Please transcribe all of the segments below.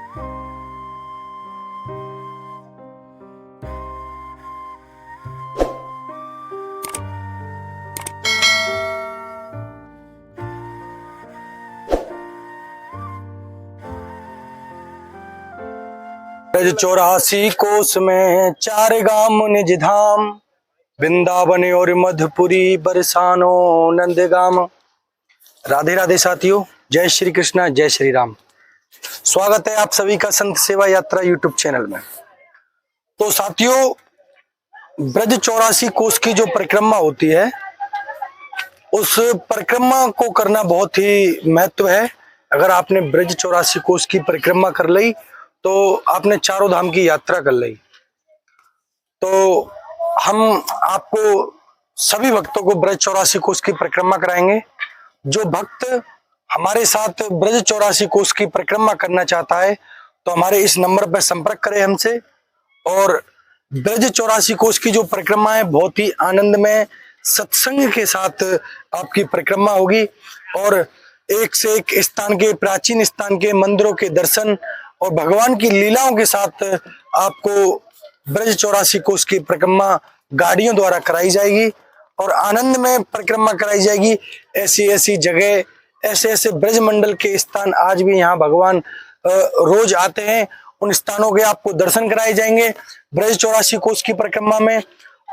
ब्रज 84 कोस में 4 गाम निज धाम, वृंदावन और मधुपुरी बरसानो नंदगाम। राधे राधे साथियों, जय श्री कृष्णा, जय श्री राम। स्वागत है आप सभी का संत सेवा यात्रा यूट्यूब चैनल में। तो साथियों, ब्रज 84 कोस की जो परिक्रमा होती है, उस परिक्रमा को करना बहुत ही महत्व है। अगर आपने ब्रज 84 कोस की परिक्रमा कर ली तो आपने चारों धाम की यात्रा कर ली। तो हम आपको सभी भक्तों को ब्रज 84 कोस की परिक्रमा कराएंगे। जो भक्त हमारे साथ ब्रज 84 कोस की परिक्रमा करना चाहता है तो हमारे इस नंबर पर संपर्क करें हमसे। और ब्रज 84 कोस की जो परिक्रमा है बहुत ही आनंदमय सत्संग के साथ आपकी परिक्रमा होगी और एक से एक स्थान के, प्राचीन स्थान के मंदिरों के दर्शन और भगवान की लीलाओं के साथ आपको ब्रज 84 कोस की परिक्रमा गाड़ियों द्वारा कराई जाएगी और आनंद में परिक्रमा कराई जाएगी। ऐसी ऐसी जगह, ऐसे ऐसे ब्रज मंडल के स्थान आज भी यहाँ भगवान रोज आते हैं, उन स्थानों के आपको दर्शन कराए जाएंगे ब्रज 84 कोस की परिक्रमा में।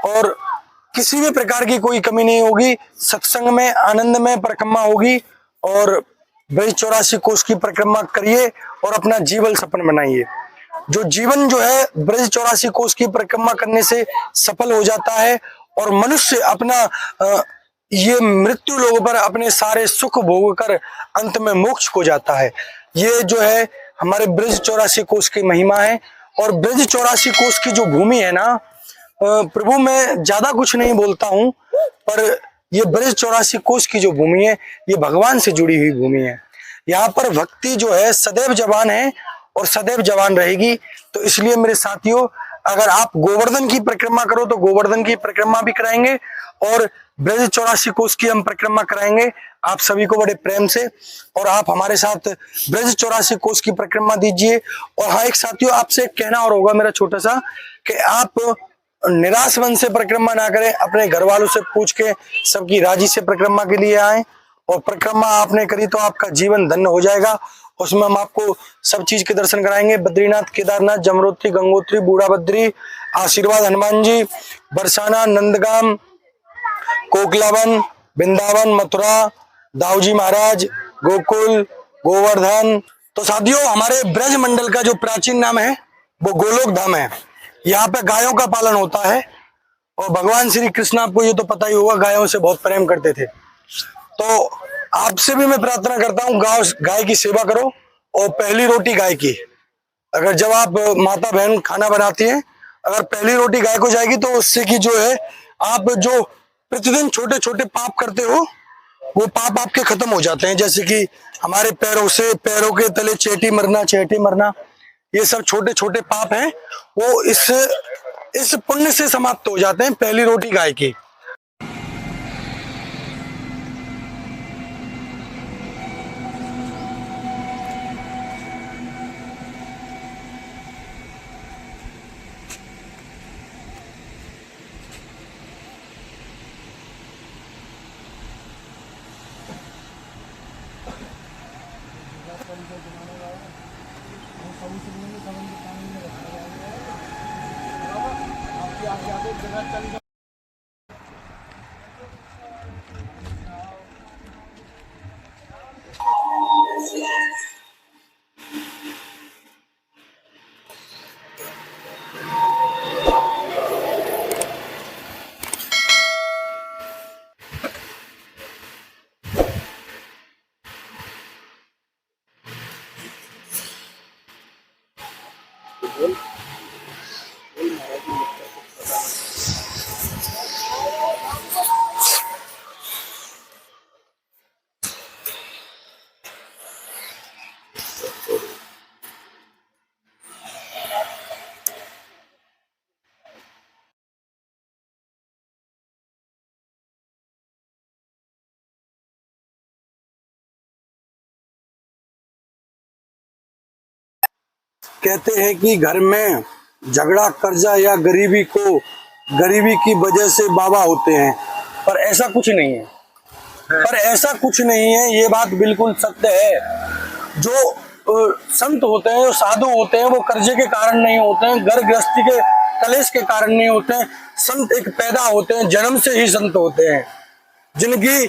और किसी भी प्रकार की कोई कमी नहीं होगी, सत्संग में आनंद में परिक्रमा होगी। और ब्रज 84 कोस की परिक्रमा करिए और अपना जीवन सफल बनाइए। जो जीवन जो है ब्रज 84 कोस की परिक्रमा करने से सफल हो जाता है और मनुष्य अपना ये मृत्यु लोगों पर अपने सारे सुख भोग कर अंत में मोक्ष को जाता है। ये जो है हमारे ब्रज 84 कोस की महिमा है। और ब्रज 84 कोस की जो भूमि है ना प्रभु, मैं ज्यादा कुछ नहीं बोलता हूं, पर ये ब्रज 84 कोस की जो भूमि है ये भगवान से जुड़ी हुई भूमि है। यहाँ पर भक्ति जो है सदैव जवान है और सदैव जवान रहेगी। तो इसलिए मेरे साथियों, अगर आप गोवर्धन की परिक्रमा करो तो गोवर्धन की परिक्रमा भी कराएंगे और ब्रज 84 कोस की हम परिक्रमा कराएंगे आप सभी को बड़े प्रेम से। और आप हमारे साथ ब्रज 84 कोस की परिक्रमा दीजिए। और हाँ, एक साथियों आपसे एक कहना और होगा मेरा छोटा सा, कि आप निराश मन से परिक्रमा ना करें, अपने घर वालों से पूछ के सबकी राजी से परिक्रमा के लिए आए। और परिक्रमा आपने करी तो आपका जीवन धन्य हो जाएगा। उसमें हम आपको सब चीज के दर्शन कराएंगे, बद्रीनाथ, केदारनाथ, जमनोत्री, गंगोत्री, बूढ़ा बद्री, आशीर्वाद हनुमान जी, बरसाना, नंदगाम, कोकलावन, वृंदावन, मथुरा, दाऊजी महाराज, गोकुल, गोवर्धन। तो साथियों, हमारे ब्रज मंडल का जो प्राचीन नाम है वो गोलोक धाम है। यहाँ पे गायों का पालन होता है और भगवान श्री कृष्ण, आपको ये तो पता ही होगा, गायों से बहुत प्रेम करते थे। तो आपसे भी मैं प्रार्थना करता हूँ, गाय की सेवा करो और पहली रोटी गाय की। अगर जब आप माता बहन खाना बनाती हैं, अगर पहली रोटी गाय को जाएगी तो उससे की जो है आप जो प्रतिदिन छोटे छोटे पाप करते हो वो पाप आपके खत्म हो जाते हैं। जैसे कि हमारे पैरों से, पैरों के तले चेटी मरना, ये सब छोटे छोटे पाप हैं, वो इस पुण्य से समाप्त हो जाते हैं पहली रोटी गाय की। कहते हैं कि घर में झगड़ा, कर्जा या गरीबी की वजह से बाबा होते हैं, पर ऐसा कुछ नहीं है। पर ऐसा कुछ नहीं है, ये बात बिल्कुल सत्य है। जो संत होते हैं, जो साधु होते हैं, वो कर्जे के कारण नहीं होते हैं, घर गृहस्थी के कलेश के कारण नहीं होते हैं। संत एक पैदा होते हैं, जन्म से ही संत होते हैं, जिनकी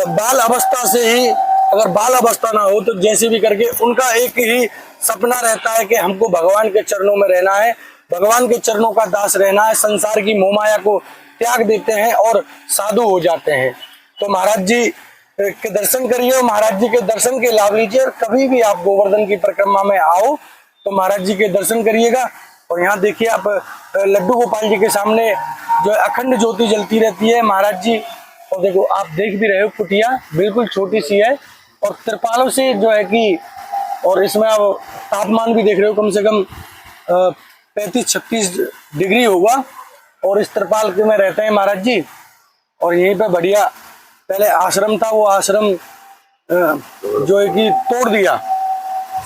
बाल अवस्था से ही, अगर बाल अवस्था ना हो तो जैसे भी करके उनका एक ही सपना रहता है कि हमको भगवान के चरणों में रहना है, भगवान के चरणों का दास रहना है, संसार की मोहमाया को त्याग देते हैं और साधु हो जाते हैं। तो महाराज जी के दर्शन करिए और महाराज जी के दर्शन के लाभ लीजिए। और कभी भी आप गोवर्धन की परिक्रमा में आओ तो महाराज जी के दर्शन करिएगा। और यहाँ देखिए आप लड्डू गोपाल जी के सामने जो अखंड ज्योति जलती रहती है महाराज जी। और देखो आप देख भी रहे हो, कुटिया बिल्कुल छोटी सी है और त्रिपालों से जो है कि, और इसमें आप तापमान भी देख रहे हो, कम से कम 35-36 डिग्री होगा। और इस त्रिपाल के में रहते हैं महाराज जी। और यहीं पे बढ़िया पहले आश्रम था, वो आश्रम जो है कि तोड़ दिया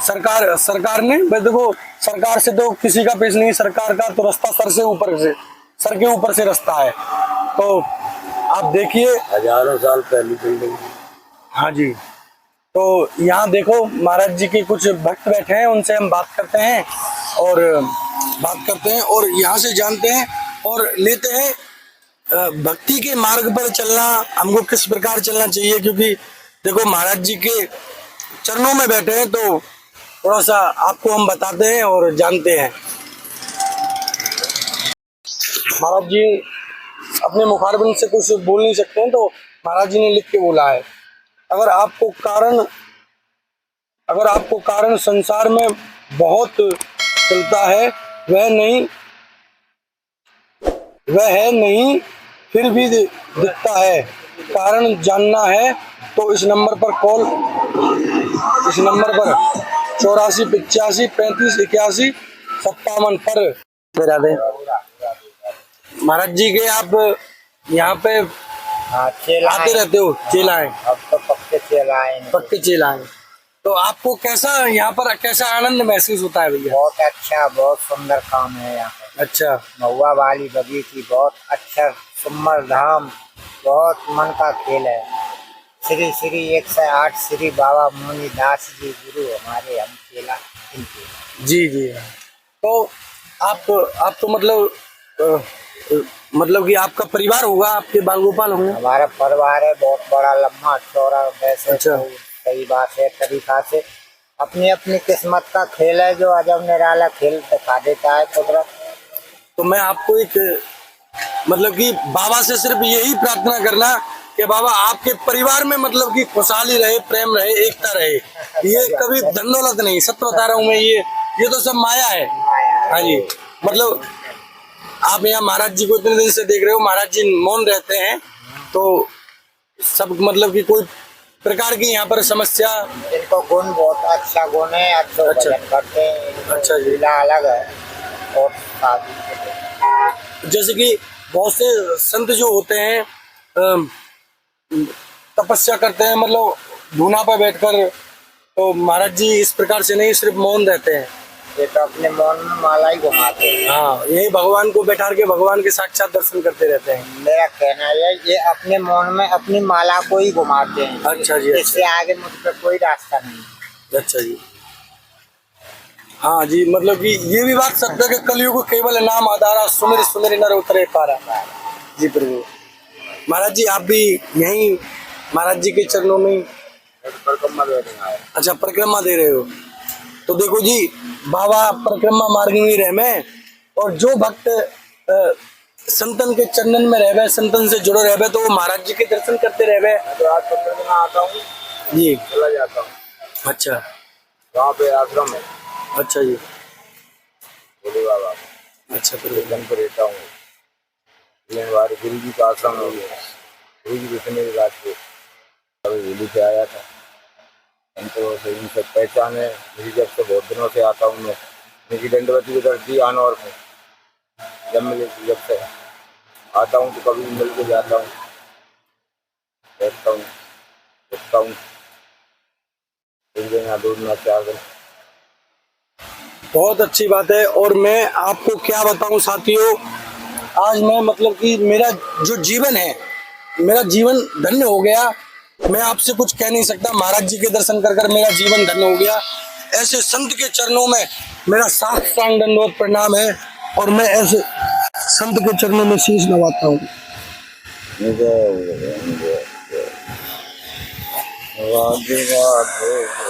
सरकार ने। देखो सरकार से तो किसी का पेश नहीं, सरकार का तो रास्ता सर के ऊपर से रास्ता है। तो आप देखिए हजारों साल पहली बिल्डिंग। हाँ जी। तो यहाँ देखो महाराज जी के कुछ भक्त बैठे हैं, उनसे हम बात करते हैं और यहाँ से जानते हैं और लेते हैं भक्ति के मार्ग पर चलना हमको किस प्रकार चलना चाहिए। क्योंकि देखो महाराज जी के चरणों में बैठे हैं तो थोड़ा सा आपको हम बताते हैं और जानते हैं। महाराज जी अपने मुखारबिंद से कुछ बोल नहीं सकते हैं, तो महाराज जी ने लिख के बोला है, अगर आपको कारण संसार में बहुत चलता है, वह है नहीं फिर भी दिखता है। कारण जानना है तो इस नंबर पर 84 85 35 81 57 पर बजा दें। महाराज जी के आप यहाँ पे आते रहते हो? चेला है, अब तो पक्के चेला है। तो आपको यहाँ पर कैसा आनंद महसूस होता है भैया? बहुत अच्छा, बहुत सुंदर काम है यहाँ पे। अच्छा, महुआ वाली बगीची बहुत अच्छा, सुम्मर धाम, बहुत मन का खेल है। श्री श्री 108 श्री बाबा मुनि दास जी गुरु हमारे, हम चेला इनके। जी। तो आप तो मतलब कि आपका परिवार होगा, आपके बाल गोपाल होंगे? हमारा परिवार है बहुत बड़ा, लम्बा चौड़ा, वैसे अच्छा। तो सही बात है, तरीका से अपनी अपनी किस्मत का खेल है, जो अजब निराला खेल दिखा देता है कुदरत। तो मैं आपको एक मतलब कि बाबा से सिर्फ यही प्रार्थना करना कि बाबा आपके परिवार में मतलब कि खुशहाली रहे, प्रेम रहे, एकता रहे। ये कभी धन दौलत नहीं, सत्य बता रहा हूँ मैं, ये तो सब माया है। हाँ जी, मतलब आप यहाँ महाराज जी को इतने दिन से देख रहे हो, महाराज जी मौन रहते हैं, तो सब मतलब कि कोई प्रकार की यहाँ पर समस्या। इनको गुण बहुत अच्छा गुण है, अच्छा भजन करते हैं। अच्छा जी, अलग है। और जैसे कि बहुत से संत जो होते हैं तपस्या करते हैं, मतलब धूना पर बैठकर, तो महाराज जी इस प्रकार से नहीं, सिर्फ मौन रहते हैं। ये तो अपने मौन में माला ही घुमाते हैं। हाँ, यही भगवान को बैठा के भगवान के साक्षात दर्शन करते रहते हैं। मेरा कहना है ये अपने मौन में अपनी माला को ही घुमाते हैं। अच्छा जी, इससे आगे मुझ पर कोई रास्ता नहीं। अच्छा जी। हाँ जी, मतलब कि ये भी बात सत्य है कि कलयुग केवल नाम आधारा, सुमिर सुमिर नर उतरे पारा। जी प्रभु। महाराज जी आप भी यहीं महाराज जी के चरणों में परिक्रमा दे रहे हैं। अच्छा, परिक्रमा दे रहे हो? तो देखो जी, बाबा परिक्रमा मार्ग में रह में, और जो भक्त संतन के चरणन में रहवे, संतन से जुड़े रहवे, तो वो महाराज जी के दर्शन करते रहवे। तो आज 15 दिन आता हूँ जी, चला जाता हूँ। अच्छा, वहाँ पे आश्रम है। अच्छा जी, बोले बाबा। अच्छा, फिर दिन पर रहता हूँ। गुरु जी का आश्रम है, गुरु जी के मेरी रात को होली पे आया था। हमको इनसे पहचान है, मेरी जब से बहुत दिनों से आता हूँ मैं। मेरी दंडवती उधर दी आनौर में, जब से आता हूँ तो कभी मिल के जाता हूँ, बैठता हूँ, उठता हूँ, 2 दिन या 2 दिन 4 दिन। बहुत अच्छी बात है। और मैं आपको क्या बताऊं साथियों, आज मैं मतलब कि मेरा जो जीवन है, मेरा जीवन धन्य हो गया। मैं आपसे कुछ कह नहीं सकता, महाराज जी के दर्शन कर कर मेरा जीवन धन्य हो गया। ऐसे संत के चरणों में मेरा साष्टांग दंडवत प्रणाम है और मैं ऐसे संत के चरणों में शीश नवाता हूँ। राधे राधे।